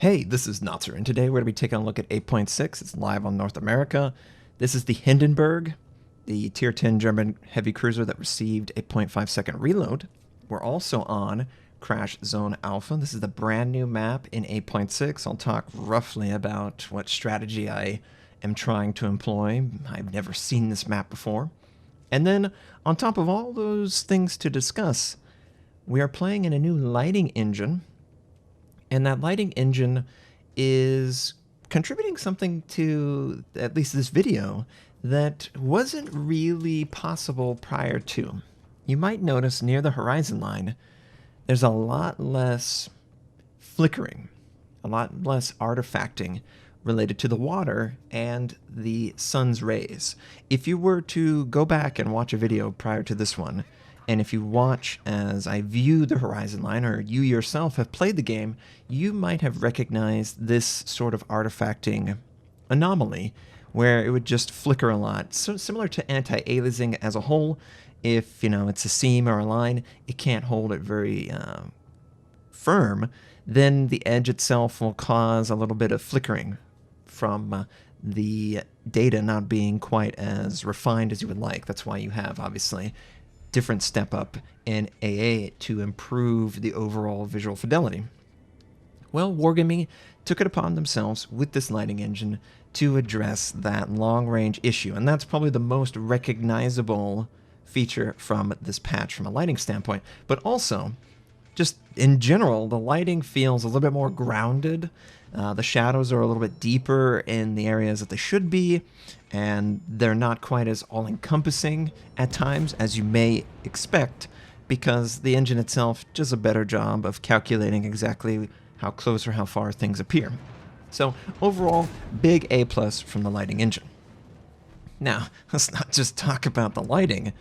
Hey, this is Notser, and today we're going to be taking a look at 8.6. It's live on North America. This is the Hindenburg, the Tier 10 German heavy cruiser that received a 0.5-second reload. We're also on Crash Zone Alpha. This is the brand new map in 8.6. I'll talk roughly about what strategy I am trying to employ. I've never seen this map before. And then, on top of all those things to discuss, we are playing in a new lighting engine. And that lighting engine is contributing something to at least this video that wasn't really possible prior to. You might notice near the horizon line, there's a lot less flickering, a lot less artifacting related to the water and the sun's rays. If you were to go back and watch a video prior to this one, and if you watch as I view the horizon line, or you yourself have played the game, you might have recognized this sort of artifacting anomaly where it would just flicker a lot. So similar to anti-aliasing as a whole, if it's a seam or a line, it can't hold it very firm, then the edge itself will cause a little bit of flickering from the data not being quite as refined as you would like. That's why you have, obviously, different step up in AA to improve the overall visual fidelity. Well, Wargaming took it upon themselves with this lighting engine to address that long-range issue, and that's probably the most recognizable feature from this patch from a lighting standpoint. But also, just in general, the lighting feels a little bit more grounded. The shadows are a little bit deeper in the areas that they should be, and they're not quite as all-encompassing at times as you may expect, because the engine itself does a better job of calculating exactly how close or how far things appear. So overall, big A+ from the lighting engine. Now, let's not just talk about the lighting.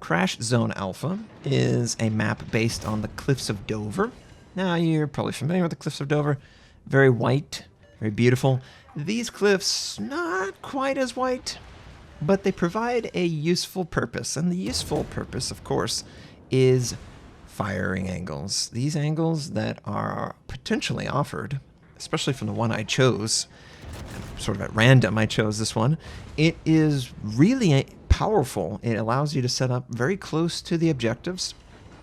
Crash Zone Alpha is a map based on the Cliffs of Dover. Now, you're probably familiar with the Cliffs of Dover. Very white, very beautiful. These cliffs, not quite as white, but they provide a useful purpose. And the useful purpose, of course, is firing angles. These angles that are potentially offered, especially from the one I chose, sort of at random I chose this one, it is really powerful. It allows you to set up very close to the objectives.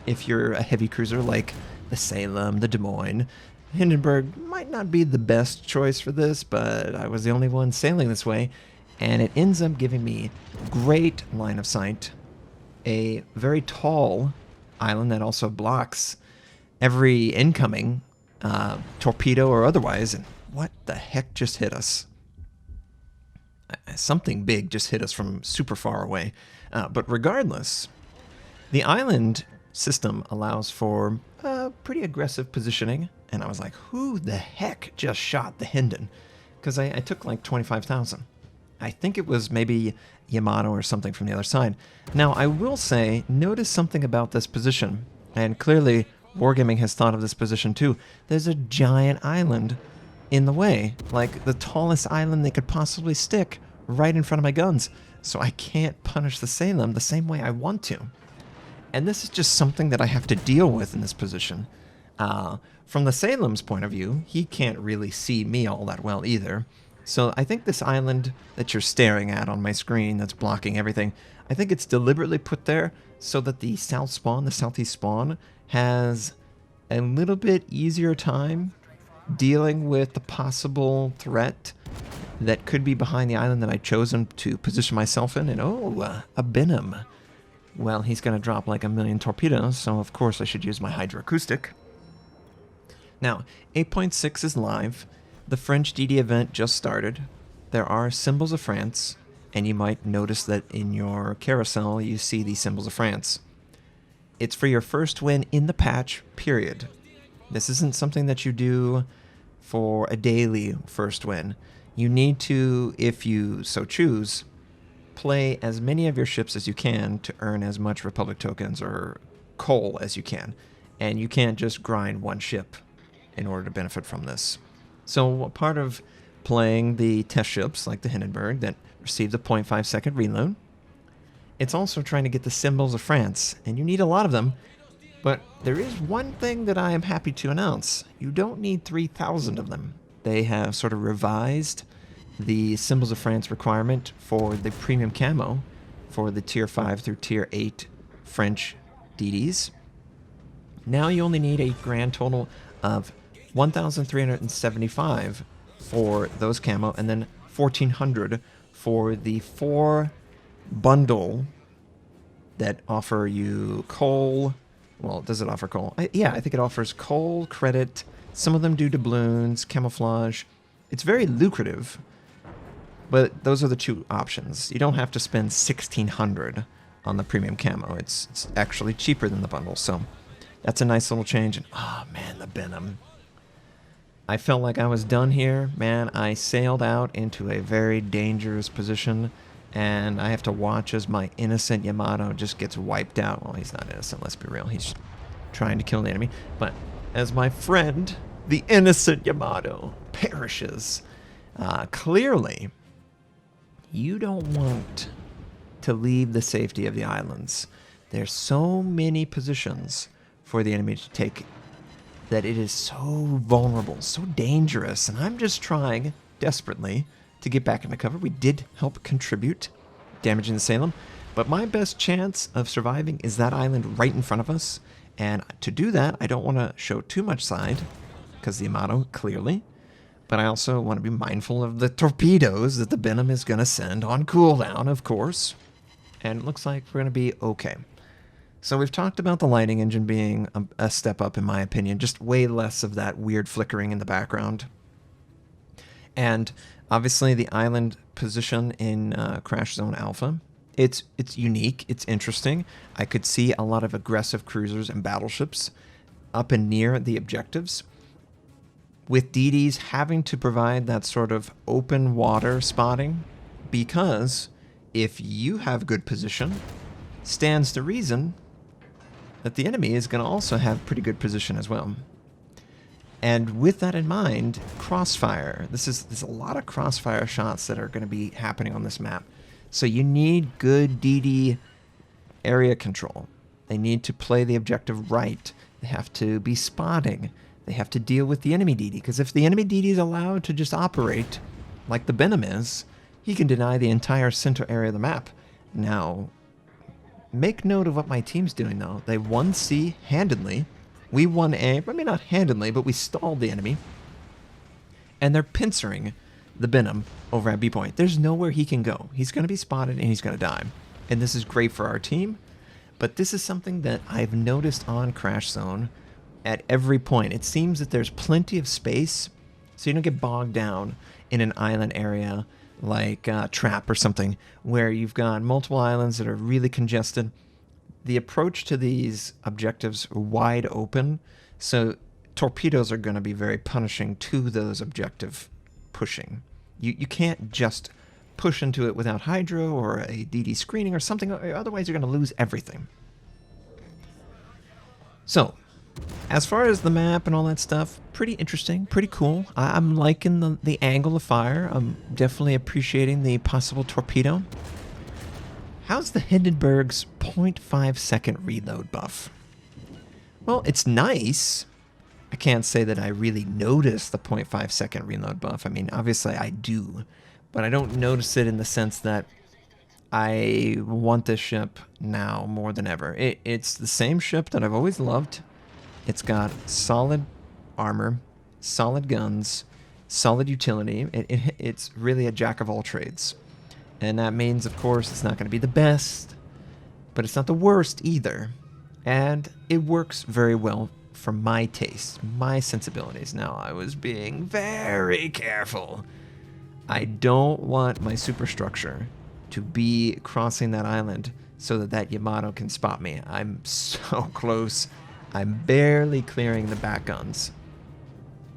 If you're a heavy cruiser like the Salem, the Des Moines, Hindenburg might not be the best choice for this, but I was the only one sailing this way, and it ends up giving me great line of sight, a very tall island that also blocks every incoming torpedo or otherwise. And what the heck just hit us? Something big just hit us from super far away. But regardless, the island system allows for pretty aggressive positioning. And I was like, who the heck just shot the Hinden? Because I took like 25,000. I think it was maybe Yamato or something from the other side. Now, I will say, notice something about this position. And clearly, Wargaming has thought of this position too. There's a giant island in the way. Like the tallest island they could possibly stick right in front of my guns. So I can't punish the Salem the same way I want to. And this is just something that I have to deal with in this position. From the Salem's point of view, he can't really see me all that well either. So I think this island that you're staring at on my screen that's blocking everything, I think it's deliberately put there so that the south spawn, the southeast spawn, has a little bit easier time dealing with the possible threat that could be behind the island that I've chosen to position myself in. And a Benham. Well, he's going to drop like 1,000,000 torpedoes, so of course I should use my hydroacoustic. Now, 8.6 is live. The French DD event just started. There are symbols of France, and you might notice that in your carousel you see the symbols of France. It's for your first win in the patch, period. This isn't something that you do for a daily first win. You need to, if you so choose, play as many of your ships as you can to earn as much Republic tokens or coal as you can. And you can't just grind one ship in order to benefit from this. So part of playing the test ships like the Hindenburg that received a 0.5-second reload, it's also trying to get the symbols of France, and you need a lot of them. But there is one thing that I am happy to announce. You don't need 3,000 of them. They have sort of revised the Symbols of France requirement for the premium camo for the tier 5 through tier 8 French DDs. Now you only need a grand total of 1,375 for those camo, and then 1,400 for the 4 bundle that offer you coal. Well, does it offer coal? Yeah, I think it offers coal, credit. Some of them do doubloons, camouflage. It's very lucrative, but those are the 2 options. You don't have to spend 1,600 on the premium camo. It's actually cheaper than the bundle, so that's a nice little change. And oh man, the Benham. I felt like I was done here. Man, I sailed out into a very dangerous position, and I have to watch as my innocent Yamato just gets wiped out. Well, he's not innocent, let's be real. He's trying to kill the enemy. But as my friend, the innocent Yamato, perishes, clearly, you don't want to leave the safety of the islands. There's so many positions for the enemy to take that it is so vulnerable, so dangerous, and I'm just trying desperately to get back into cover. We did help contribute, damaging the Salem, but my best chance of surviving is that island right in front of us, and to do that, I don't want to show too much side, because the Yamato, clearly, but I also want to be mindful of the torpedoes that the Benham is going to send on cooldown, of course, and it looks like we're going to be okay. So we've talked about the lighting engine being a step up, in my opinion, just way less of that weird flickering in the background. And obviously the island position in Crash Zone Alpha, it's unique, it's interesting. I could see a lot of aggressive cruisers and battleships up and near the objectives, with DDs having to provide that sort of open water spotting, because if you have good position, stands to reason that the enemy is going to also have pretty good position as well. And with that in mind, crossfire. There's a lot of crossfire shots that are going to be happening on this map. So you need good DD area control. They need to play the objective right. They have to be spotting. They have to deal with the enemy DD. Because if the enemy DD is allowed to just operate like the Benham is, he can deny the entire center area of the map. Now, make note of what my team's doing, though. They won C handedly. We won A. I mean, not handedly, but we stalled the enemy. And they're pincering the Benham over at B point. There's nowhere he can go. He's going to be spotted, and he's going to die. And this is great for our team. But this is something that I've noticed on Crash Zone at every point. It seems that there's plenty of space, so you don't get bogged down in an island area like Trap or something, where you've got multiple islands that are really congested. The approach to these objectives are wide open, so torpedoes are going to be very punishing to those objective pushing. You can't just push into it without Hydro or a DD screening or something, otherwise you're going to lose everything. So, as far as the map and all that stuff, pretty interesting, pretty cool. I'm liking the angle of fire. I'm definitely appreciating the possible torpedo. How's the Hindenburg's 0.5 second reload buff? Well, it's nice. I can't say that I really notice the 0.5 second reload buff. I mean, obviously I do, but I don't notice it in the sense that I want this ship now more than ever. It's the same ship that I've always loved. It's got solid armor, solid guns, solid utility. It's really a jack of all trades. And that means, of course, it's not going to be the best, but it's not the worst either. And it works very well for my taste, my sensibilities. Now, I was being very careful. I don't want my superstructure to be crossing that island so that Yamato can spot me. I'm so close. I'm barely clearing the back guns.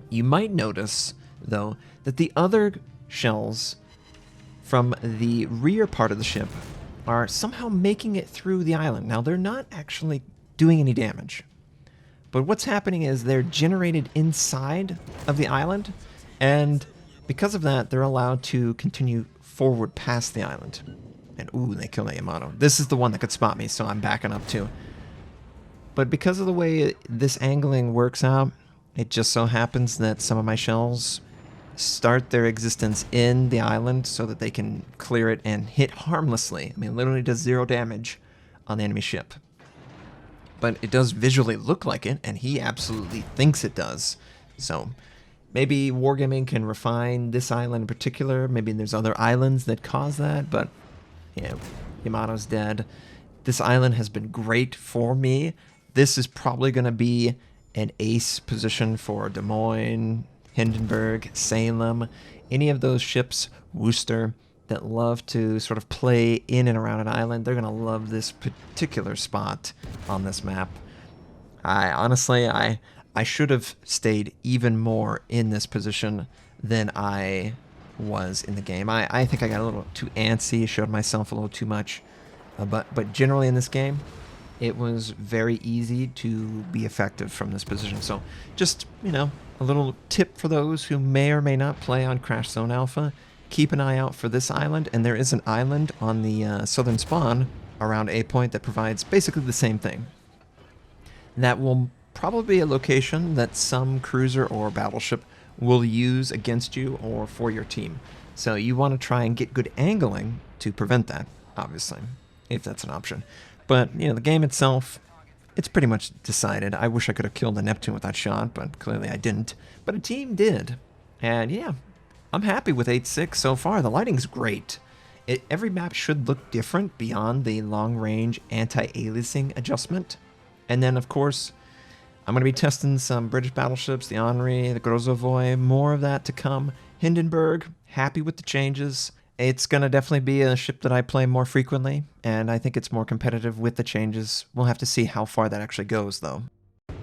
You might notice, though, that the other shells from the rear part of the ship are somehow making it through the island. Now, they're not actually doing any damage, but what's happening is they're generated inside of the island, and because of that, they're allowed to continue forward past the island. And ooh, they kill that Yamato. This is the one that could spot me, so I'm backing up too. But because of the way this angling works out, it just so happens that some of my shells start their existence in the island so that they can clear it and hit harmlessly. I mean, it literally does 0 damage on the enemy ship. But it does visually look like it, and he absolutely thinks it does. So maybe Wargaming can refine this island in particular. Maybe there's other islands that cause that, but yeah, Yamato's dead. This island has been great for me. This is probably going to be an ace position for Des Moines, Hindenburg, Salem, any of those ships, Worcester, that love to sort of play in and around an island. They're going to love this particular spot on this map. Honestly, I should have stayed even more in this position than I was in the game. I think I got a little too antsy, showed myself a little too much. But generally in this game, it was very easy to be effective from this position. So just, you know, a little tip for those who may or may not play on Crash Zone Alpha. Keep an eye out for this island, and there is an island on the southern spawn around A Point that provides basically the same thing. That will probably be a location that some cruiser or battleship will use against you or for your team. So you want to try and get good angling to prevent that, obviously, if that's an option. But, you know, the game itself, it's pretty much decided. I wish I could have killed the Neptune with that shot, but clearly I didn't. But a team did. And yeah, I'm happy with 8.6 so far. The lighting's great. Every map should look different beyond the long-range anti-aliasing adjustment. And then, of course, I'm going to be testing some British battleships, the Henri, the Grozovoy, more of that to come. Hindenburg, happy with the changes. It's going to definitely be a ship that I play more frequently, and I think it's more competitive with the changes. We'll have to see how far that actually goes, though.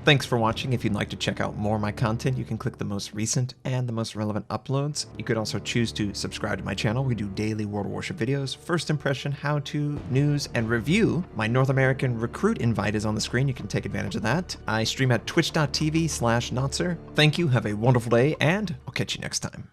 Thanks for watching. If you'd like to check out more of my content, you can click the most recent and the most relevant uploads. You could also choose to subscribe to my channel. We do daily World of Warship videos, first impression, how-to, news, and review. My North American recruit invite is on the screen. You can take advantage of that. I stream at twitch.tv/Notser. Thank you, have a wonderful day, and I'll catch you next time.